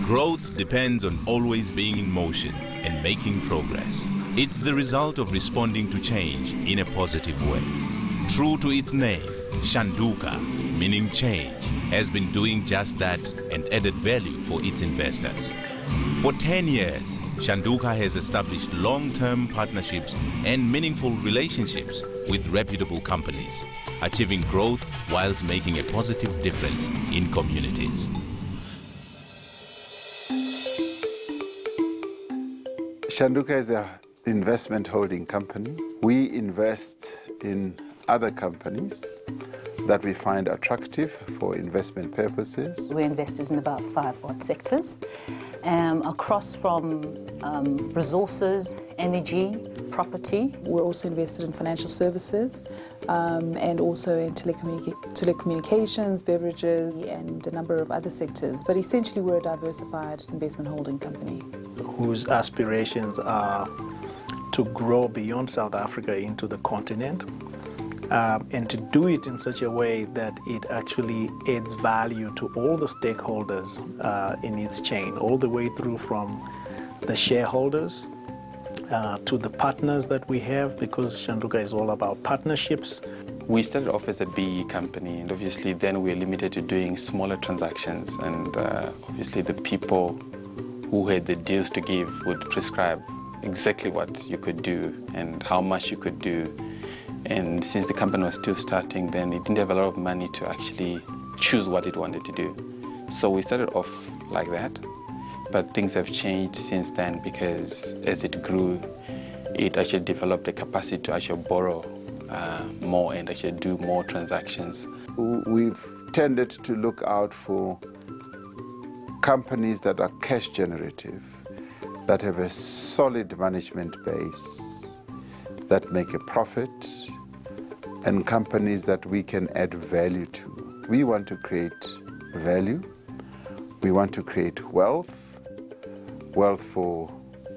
Growth depends on always being in motion and making progress. It's the result of responding to change in a positive way. True to its name, Shanduka, meaning change, has been doing just that and added value for its investors. For 10 years, Shanduka has established long-term partnerships and meaningful relationships with reputable companies, achieving growth whilst making a positive difference in communities. Shanduka is an investment holding company. We invest in other companies that we find attractive for investment purposes. We're invested in about 5 odd sectors, across from resources, energy, property. We're also invested in financial services and also in telecommunications, beverages, and a number of other sectors. But essentially, we're a diversified investment holding company. Whose aspirations are to grow beyond South Africa into the continent, and to do it in such a way that it actually adds value to all the stakeholders in its chain, all the way through from the shareholders to the partners that we have, because Shanduka is all about partnerships. We started off as a BE company, and obviously then we were limited to doing smaller transactions, and obviously the people who had the deals to give would prescribe exactly what you could do and how much you could do. And since the company was still starting, then it didn't have a lot of money to actually choose what it wanted to do. So we started off like that, but things have changed since then, because as it grew, it actually developed the capacity to actually borrow more and actually do more transactions. We've tended to look out for companies that are cash generative, that have a solid management base, that make a profit, and companies that we can add value to. We want to create value. We want to create wealth for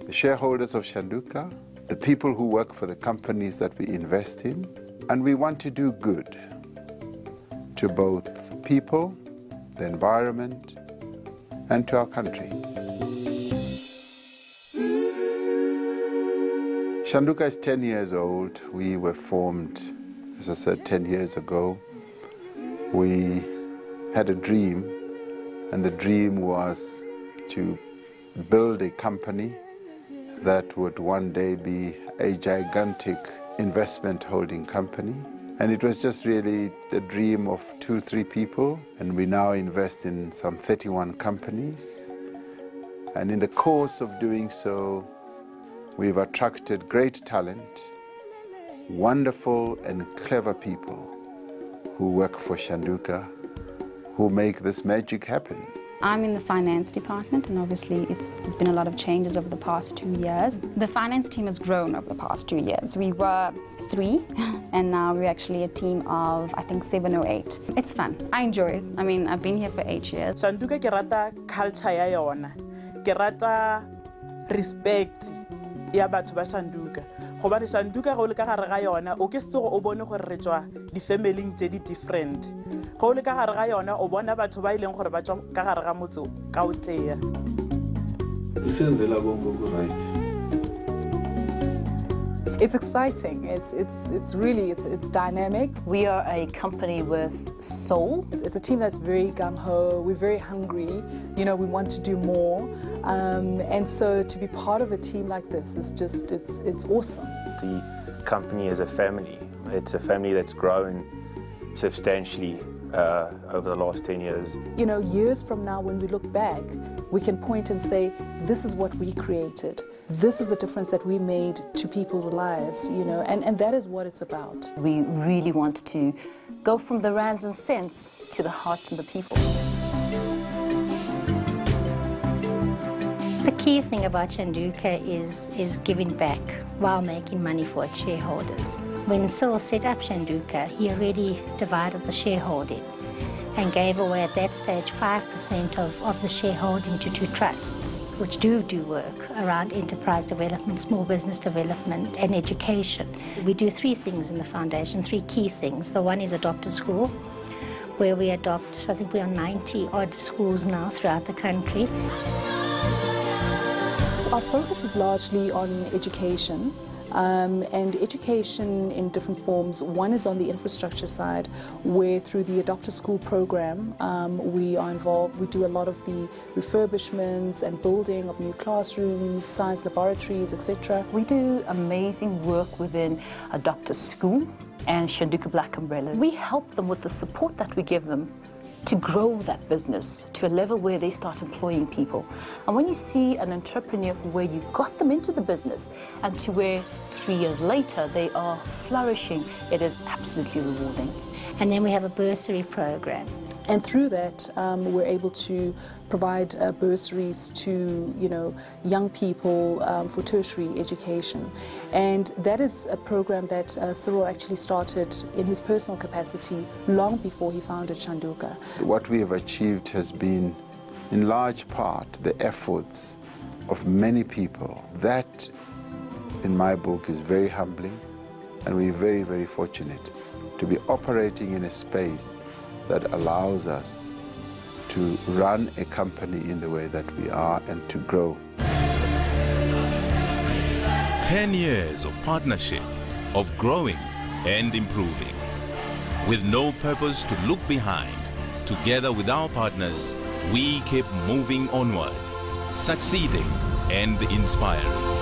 the shareholders of Shanduka, the people who work for the companies that we invest in, and we want to do good to both people, the environment, and to our country. Shanduka is 10 years old. We were formed, as I said, 10 years ago. We had a dream, and the dream was to build a company that would one day be a gigantic investment holding company. And it was just really the dream of 2-3 people, and we now invest in some 31 companies. And in the course of doing so, we've attracted great talent, wonderful and clever people who work for Shanduka, who make this magic happen. I'm in the finance department, and obviously there's been a lot of changes over the past 2 years. The finance team has grown over the past 2 years. We were 3, and now we're actually a team of, I think, 7 or 8. It's fun. I enjoy it. I mean, I've been here for 8 years. Shanduka ke rata culture ya yona. Ke rata respect ya batho ba Shanduka. Gobane Shanduka go le ka gare ga yona, o ke se o bone gore re tswa di-family tse di different. Go le ka gare ga yona, o bona batho ba ileng gore ba tswa ka gare ga motse ka o tea. Isenzela bonke right. It's exciting. It's really dynamic. We are a company with soul. It's a team that's very gung-ho. We're very hungry. You know, we want to do more. And so to be part of a team like this is just, it's awesome. The company is a family. It's a family that's grown substantially over the last 10 years. You know, years from now, when we look back, we can point and say, this is what we created. This is the difference that we made to people's lives, you know, and that is what it's about. We really want to go from the rands and cents to the hearts of the people. The key thing about Shanduka is giving back while making money for its shareholders. When Cyril set up Shanduka, he already divided the shareholding and gave away at that stage 5% of the shareholding to 2 trusts, which do work around enterprise development, small business development, and education. We do 3 things in the foundation, 3 key things. The one is adopt a school. where we adopt, I think we are 90 odd schools now throughout the country. Our focus is largely on education. And education in different forms. One is on the infrastructure side, where through the Adopt a School program, we are involved. We do a lot of the refurbishments and building of new classrooms, science laboratories, etc. We do amazing work within Adopt a School and Shanduka Black Umbrella. We help them with the support that we give them to grow that business to a level where they start employing people. And when you see an entrepreneur from where you got them into the business and to where 3 years later they are flourishing, it is absolutely rewarding. And then we have a bursary program. And through that, we're able to provide bursaries to, young people for tertiary education. And that is a program that Cyril actually started in his personal capacity long before he founded Shanduka. What we have achieved has been, in large part, the efforts of many people. That, in my book, is very humbling, and we're very, very fortunate to be operating in a space that allows us to run a company in the way that we are and to grow. 10 years of partnership, of growing and improving. With no purpose to look behind, together with our partners, we keep moving onward, succeeding and inspiring.